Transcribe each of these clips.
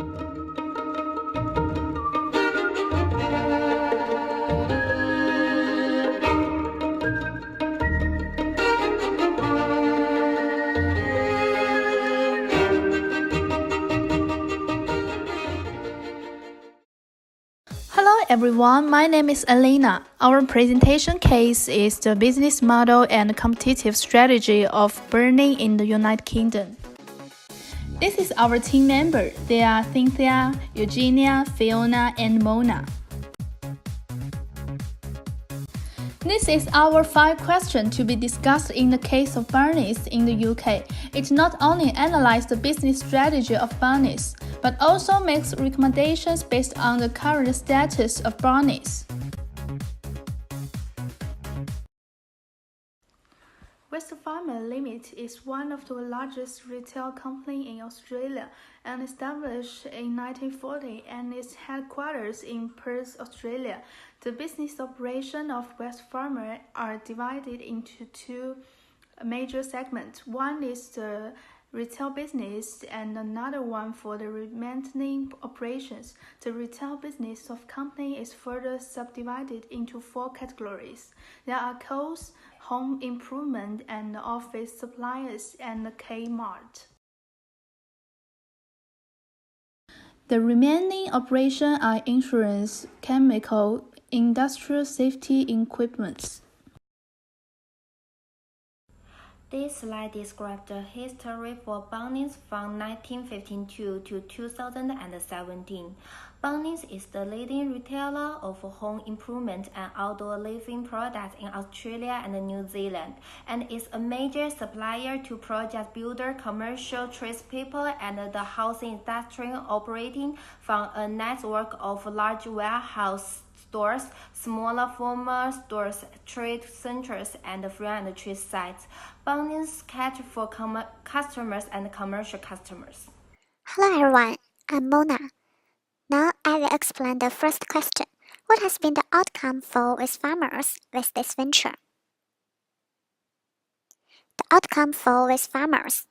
Hello everyone, my name is Elena. Our presentation case is the business model and competitive strategy of Burning in the United Kingdom. This is our team member. They are Cynthia, Eugenia, Fiona, and Mona. This is our 5 questions to be discussed in the case of Barneys in the UK. It not only analyzes the business strategy of Barneys, but also makes recommendations based on the current status of Barneys. Wesfarmers Limited is one of the largest retail companies in Australia and established in 1940 and its headquarters in Perth, Australia. The business operations of Wesfarmers are divided into 2 major segments. One is the retail business and another one for the remaining operations. The retail business of company is further subdivided into 4 categories. There are Coles, home improvement and office supplies, and Kmart. The remaining operations are insurance, chemical, industrial safety equipment. This slide describes the history for Bunnings from 1952 to 2017. Bunnings is the leading retailer of home improvement and outdoor living products in Australia and New Zealand, and is a major supplier to project builder, commercial tradespeople, and the housing industry, operating from a network of large warehouse stores, smaller former stores, trade centers, and free and trade sites. Bunnings cater for customers and commercial customers. Hello everyone, I'm Mona. Now I will explain the first question. What has been the outcome for Wesfarmers with this venture? The outcome for Wesfarmers.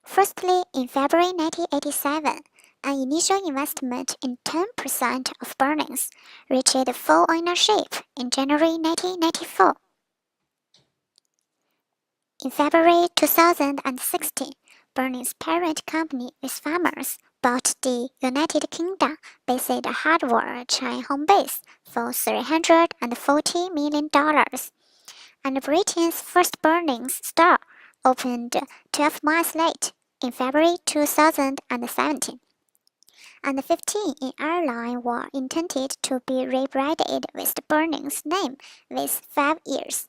Firstly, in February 1987, an initial investment in 10% of Bunnings reached full ownership in January 1994. In February 2016, Bunnings' parent company Wesfarmers bought the United Kingdom-based hardware chain Homebase for $340 million, and Britain's first Bunnings store opened 12 months late in February 2017. And 15 in Ireland were intended to be rebranded with the Bunnings name within 5 years.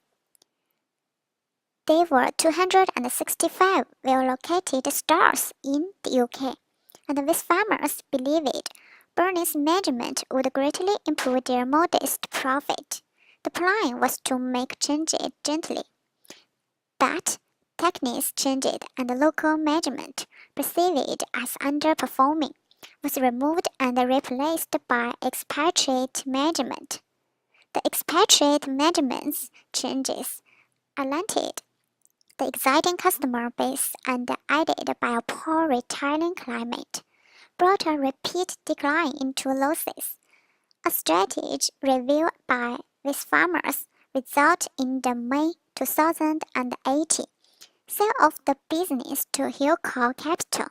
There were 265 well-located stores in the UK, and Wesfarmers believed Bunnings' management would greatly improve their modest profit. The plan was to make changes gently, but techniques changed and local management, perceived as underperforming, was removed and replaced by expatriate management. The expatriate management's changes alerted the exciting customer base and aided by a poor retailing climate, brought a rapid decline into losses. A strategy review by Wesfarmers resulted in the May 2018 sale of the business to Hillcore Capital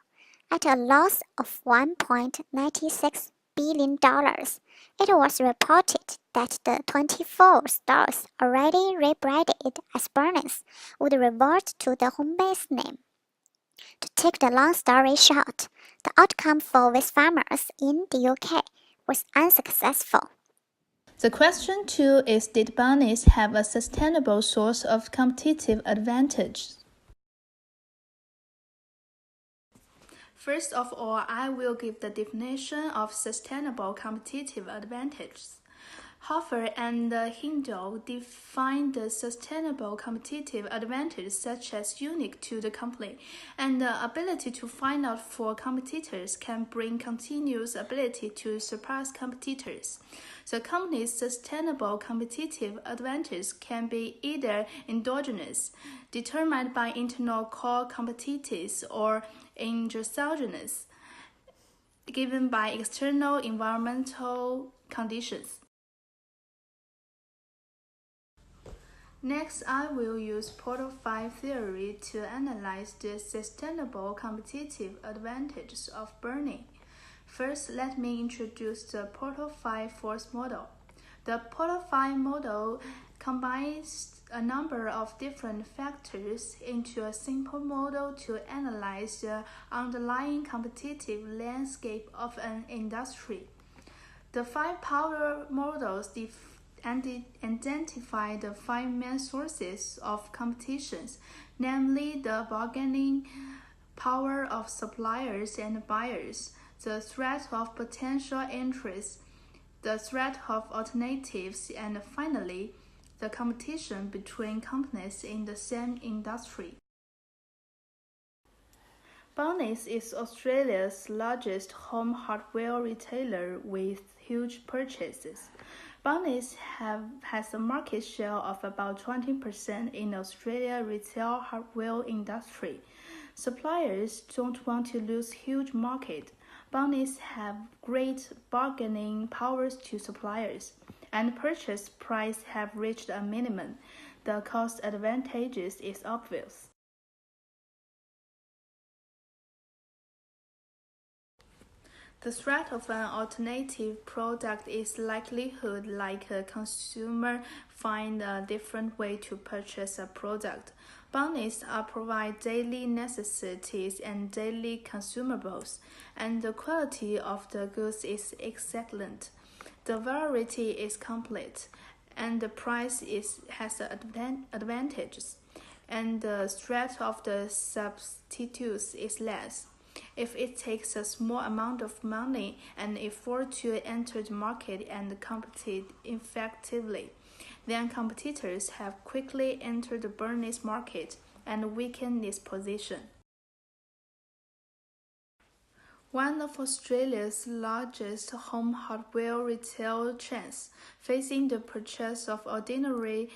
at a loss of $1.96 billion. It was reported that the 24 stores already rebranded as Bunnings would revert to the Homebase name. To take the long story short, the outcome for Wesfarmers in the UK was unsuccessful. The question 2 is, did Bunnings have a sustainable source of competitive advantage? First of all, I will give the definition of sustainable competitive advantage. Hofer and Hindle define the sustainable competitive advantage such as unique to the company, and the ability to find out for competitors can bring continuous ability to surpass competitors. The company's sustainable competitive advantage can be either endogenous, determined by internal core competencies, or exogenous, given by external environmental conditions. Next, I will use Portal 5 theory to analyze the sustainable competitive advantages of burning. First, let me introduce the Portal 5 force model. The Portal 5 model combines a number of different factors into a simple model to analyze the underlying competitive landscape of an industry. The 5 power models identify the 5 main sources of competitions, namely the bargaining power of suppliers and buyers, the threat of potential interests, the threat of alternatives, and finally, the competition between companies in the same industry. Bunnings is Australia's largest home hardware retailer with huge purchases. Bunnings has a market share of about 20% in Australia's retail hardware industry. Suppliers don't want to lose huge market. Bunnings have great bargaining powers to suppliers, and purchase price have reached a minimum. The cost advantages is obvious. The threat of an alternative product is likelihood like a consumer find a different way to purchase a product. Bunnings provide daily necessities and daily consumables, and the quality of the goods is excellent. The variety is complete, and the price has advantages, and the threat of the substitutes is less. If it takes a small amount of money and effort to enter the market and compete effectively, then competitors have quickly entered the Bunnings market and weakened its position. One of Australia's largest home hardware retail chains, facing the purchase of ordinary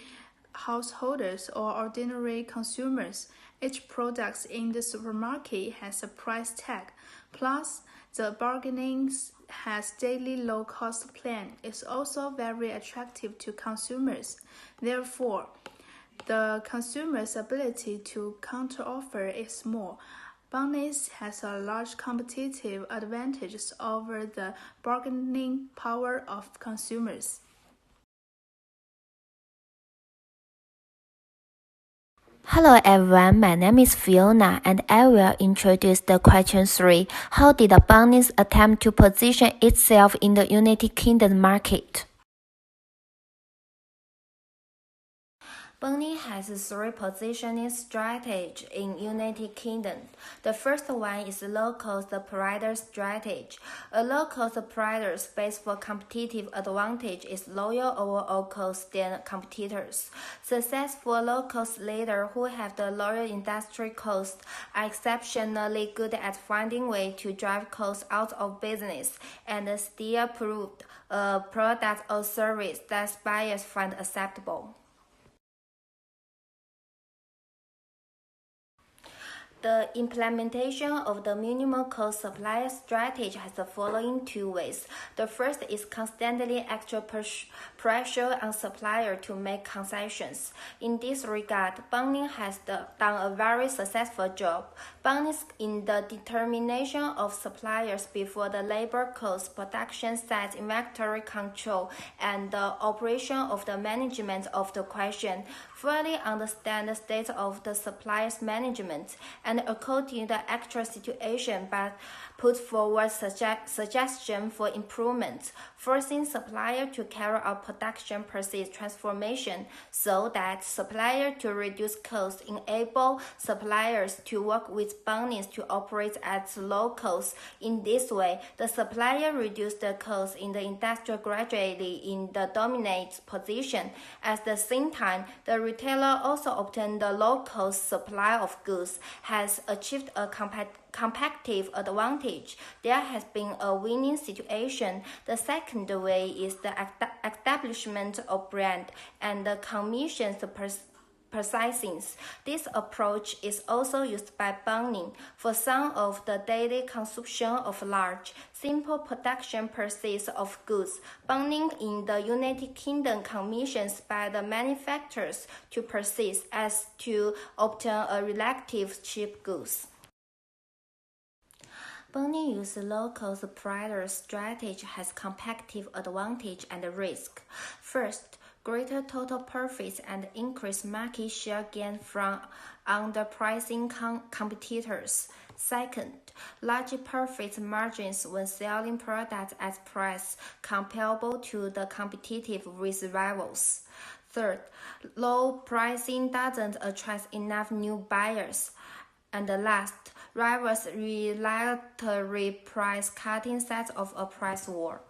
householders or ordinary consumers, each product in the supermarket has a price tag. Plus, the bargaining has daily low-cost plan is also very attractive to consumers. Therefore, the consumer's ability to counteroffer is small. Bunnings has a large competitive advantage over the bargaining power of consumers. Hello everyone, my name is Fiona and I will introduce the question 3. How did Bunnings attempt to position itself in the United Kingdom market? Bunnings has 3 positioning strategies in United Kingdom. The first one is low-cost provider strategy. A low-cost provider space for competitive advantage is lower overall cost than competitors. Successful low-cost leaders who have the lower industry cost are exceptionally good at finding ways to drive costs out of business and still prove a product or service that buyers find acceptable. The implementation of the minimum cost supplier strategy has the following 2 ways. The first is constantly extra pressure on suppliers to make concessions. In this regard, Bunnings has done a very successful job. Bunnings in the determination of suppliers before the labor cost, production size, inventory control, and the operation of the management of the question fully understand the state of the supplier's management and according to the actual situation but put forward suggestions for improvement, forcing supplier to carry out production process transformation so that supplier to reduce costs, enable suppliers to work with Bunnings to operate at low cost. In this way, the supplier reduced the cost in the industry gradually in the dominant position. At the same time, the retailer also obtained the low-cost supply of goods, has achieved a competitive advantage. There has been a winning situation. The second way is the establishment of brand and the commission's processing. This approach is also used by Bunnings for some of the daily consumption of large, simple production process of goods. Bunnings in the United Kingdom commissions by the manufacturers to process as to obtain a relative cheap goods. Bunnings use low-cost price strategy has competitive advantage and risk. First, greater total profits and increased market share gain from underpricing competitors. Second, large profit margins when selling products at price comparable to the competitive with rivals. Third, low pricing doesn't attract enough new buyers. And last, rivals regulatory price cutting sets of a price war.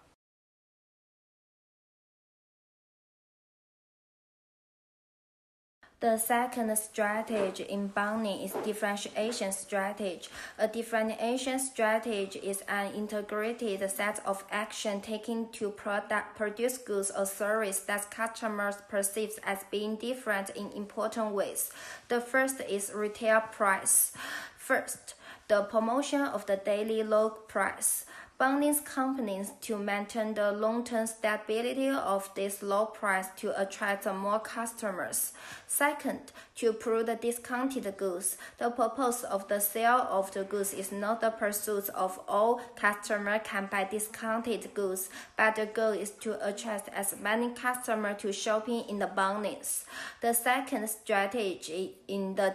The second strategy in Bunnings is differentiation strategy. A differentiation strategy is an integrated set of action taken to produce goods or service that customers perceive as being different in important ways. The first is retail price. First, the promotion of the daily low price. Bunnings companies to maintain the long-term stability of this low price to attract more customers. Second, to prove the discounted goods. The purpose of the sale of the goods is not the pursuit of all customers can buy discounted goods, but the goal is to attract as many customers to shopping in the Bunnings. The second strategy in the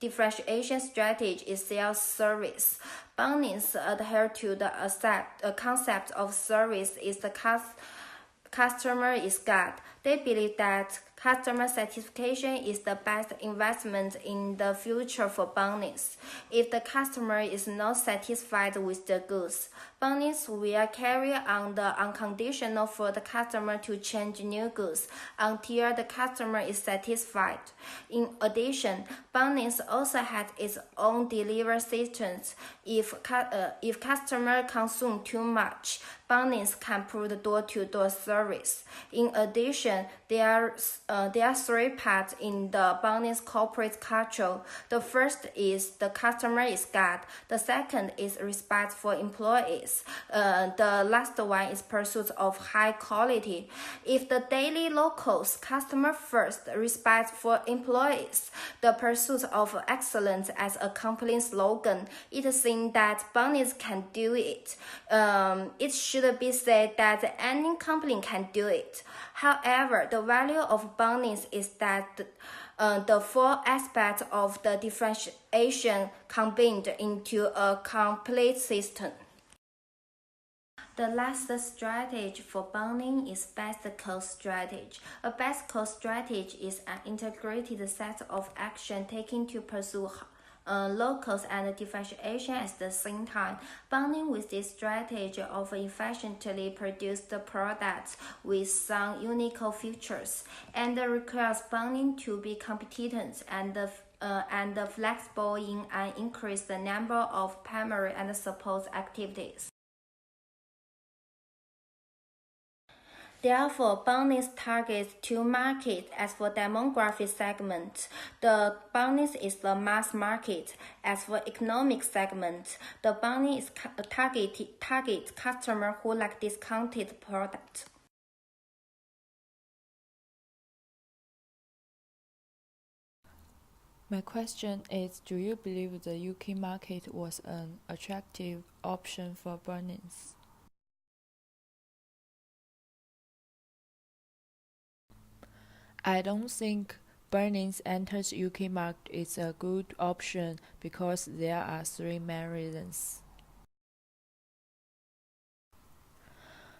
differentiation strategy is sales service. Bunnings adhere to the concept of service is the customer is God. They believe that customer satisfaction is the best investment in the future for Bunnings. If the customer is not satisfied with the goods, Bunnings will carry on the unconditional for the customer to change new goods until the customer is satisfied. In addition, Bunnings also has its own delivery systems. If customer consume too much, Bunnings can provide door-to-door service. In addition, there are three parts in the Bunnings corporate culture. The first is the customer is God. The second is respect for employees. The last one is pursuit of high quality. If the daily locals customer first, respect for employees, the pursuit of excellence as a company slogan, it seems that Bunnings can do it. It should be said that any company can do it. However, the value of Bunnings is that the four aspects of the differentiation combined into a complete system. The last strategy for Bunnings is best cost strategy. A best cost strategy is an integrated set of action taken to pursue low cost and differentiation at the same time. Bunnings with this strategy often efficiently produce the products with some unique features and requires Bunnings to be competent and flexible in an increased number of primary and support activities. Therefore, Bunnings targets two markets. As for demographic segment, the Bunnings is the mass market. As for economic segment, the Bunnings target customers who like discounted products. My question is, do you believe the UK market was an attractive option for Bunnings? I don't think Bunnings enters UK market is a good option because there are three main reasons.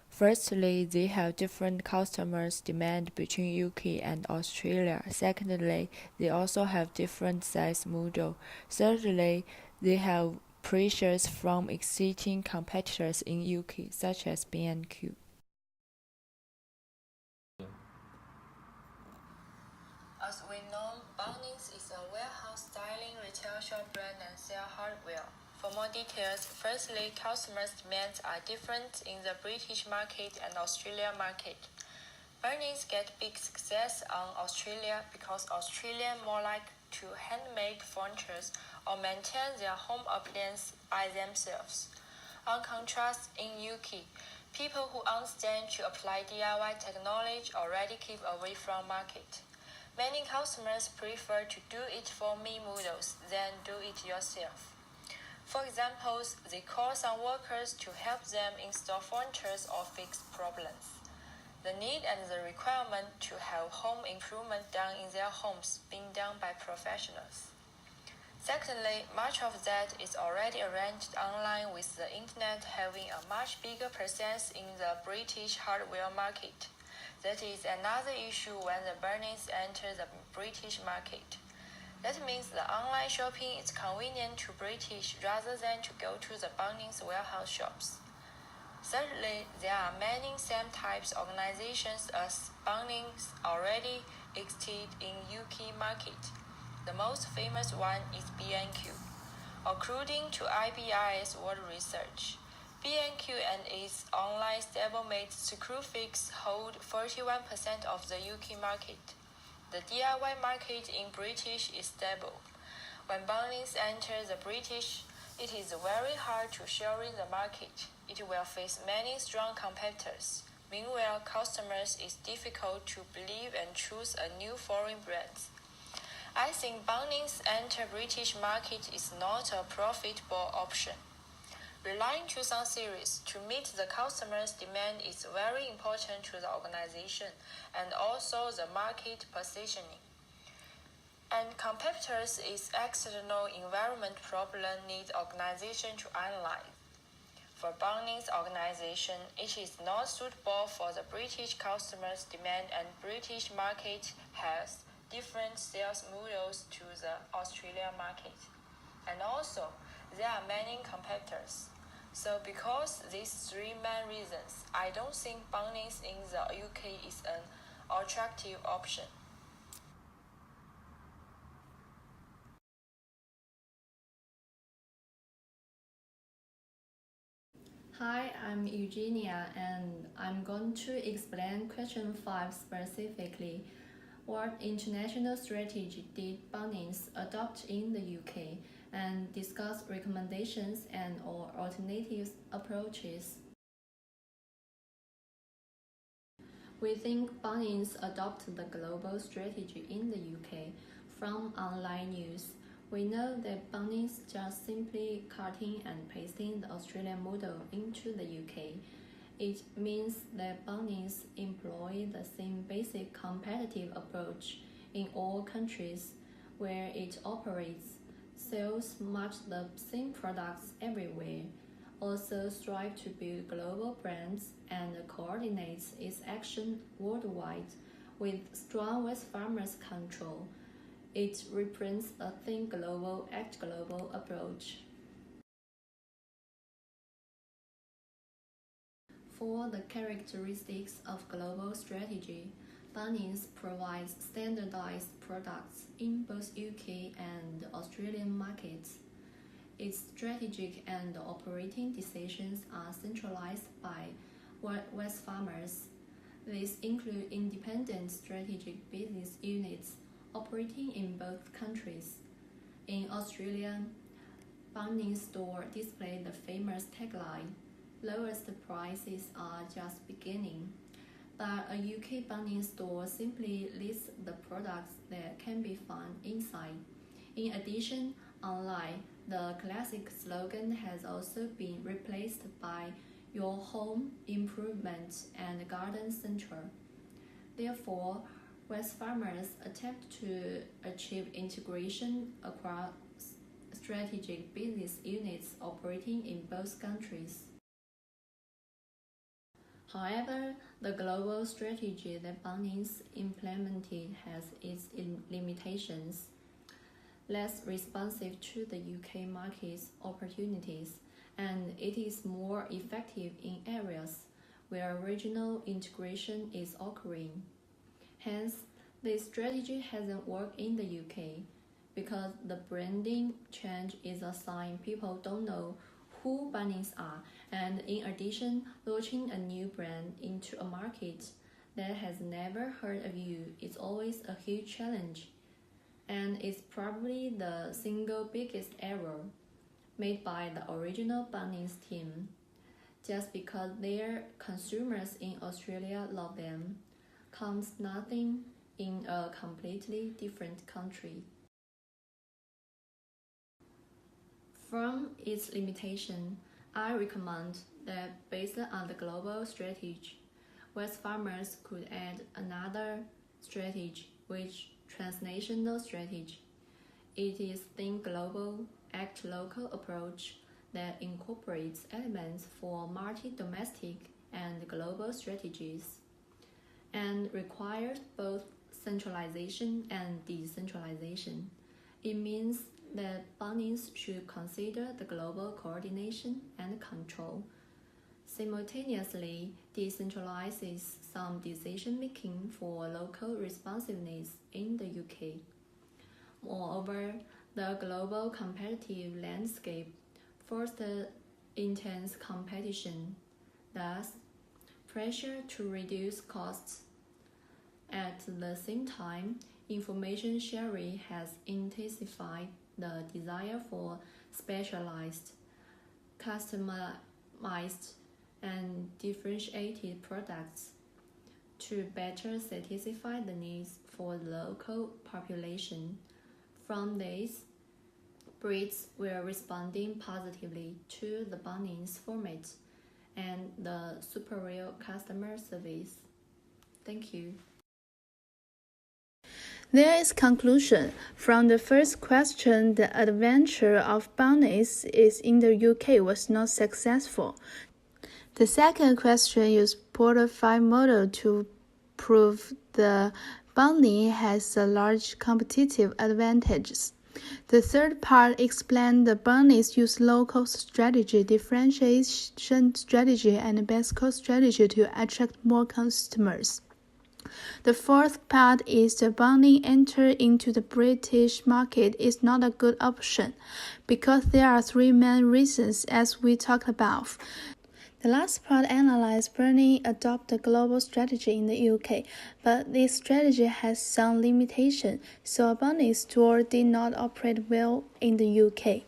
Firstly, they have different customers' demand between UK and Australia. Secondly, they also have different size model. Thirdly, they have pressures from existing competitors in UK, such as B&Q. As we know, Bunnings is a warehouse styling retail shop brand and sell hardware. For more details, firstly, customers' demands are different in the British market and Australian market. Bunnings get big success on Australia because Australians more like to handmade furniture or maintain their home appliances by themselves. On contrast, in UK, people who understand to apply DIY technology already keep away from market. Many customers prefer to do it for me models than do it yourself. For example, they call some workers to help them install furniture or fix problems. The need and the requirement to have home improvement done in their homes being done by professionals. Secondly, much of that is already arranged online with the internet having a much bigger presence in the British hardware market. That is another issue when the Bunnings enter the British market. That means the online shopping is convenient to British rather than to go to the Bunnings warehouse shops. Thirdly, there are many same types organizations as Bunnings already exist in UK market. The most famous one is B&Q. According to IBIS World Research, B&Q and its online stablemate Screwfix hold 41% of the UK market. The DIY market in British is stable. When Bunnings enter the British, it is very hard to share in the market. It will face many strong competitors. Meanwhile, customers is difficult to believe and choose a new foreign brand. I think Bunnings enter British market is not a profitable option. Relying to some series to meet the customer's demand is very important to the organization and also the market positioning. And competitors is external environment problem need organization to analyze. For Bunnings organization, it is not suitable for the British customers' demand and British market has different sales models to the Australian market. And also, there are many competitors. So because these three main reasons, I don't think Bunnings in the UK is an attractive option. Hi, I'm Eugenia and I'm going to explain question 5 specifically. What international strategy did Bunnings adopt in the UK and discuss recommendations and or alternative approaches? We think Bunnings adopted the global strategy in the UK from online news. We know that Bunnings just simply cutting and pasting the Australian model into the UK. It means that Bunnings employ the same basic competitive approach in all countries where it operates, sells much the same products everywhere, also strive to build global brands and coordinates its action worldwide with strong Wesfarmers control. It represents a think global, act global approach. For the characteristics of global strategy, Bunnings provides standardized products in both UK and Australian markets. Its strategic and operating decisions are centralized by Wesfarmers. These include independent strategic business units operating in both countries. In Australia, Bunnings store display the famous tagline, "Lowest prices are just beginning." But a UK Bunnings store simply lists the products that can be found inside. In addition, online, the classic slogan has also been replaced by "Your Home Improvement and Garden Center." Therefore, Wesfarmers attempt to achieve integration across strategic business units operating in both countries. However, the global strategy that Bunnings implemented has its limitations. Less responsive to the UK market's opportunities, and it is more effective in areas where regional integration is occurring. Hence, this strategy hasn't worked in the UK because the branding change is a sign people don't know who Bunnings are, and in addition, launching a new brand into a market that has never heard of you is always a huge challenge, and it's probably the single biggest error made by the original Bunnings team. Just because their consumers in Australia love them, counts nothing in a completely different country. From its limitation, I recommend that based on the global strategy, Wesfarmers could add another strategy, which transnational strategy. It is think global, act local approach that incorporates elements for multi-domestic and global strategies, and requires both centralization and decentralization. It means that Bunnings should consider the global coordination and control, simultaneously decentralizes some decision-making for local responsiveness in the UK. Moreover, the global competitive landscape fosters intense competition, thus pressure to reduce costs. At the same time, information sharing has intensified the desire for specialized, customized, and differentiated products to better satisfy the needs for the local population. From this, breeds were responding positively to the Bunnings format and the superior customer service. Thank you. There is conclusion. From the first question, the adventure of Bunnings is in the UK was not successful. The second question used portfolio model to prove the Bunnings has a large competitive advantages. The third part explained the Bunnings use local strategy, differentiation strategy, and best cost strategy to attract more customers. The fourth part is the Bunnings enter into the British market is not a good option because there are three main reasons as we talked above. The last part analyzed Bunnings adopt a global strategy in the UK, but this strategy has some limitation, so a Bunnings store did not operate well in the UK.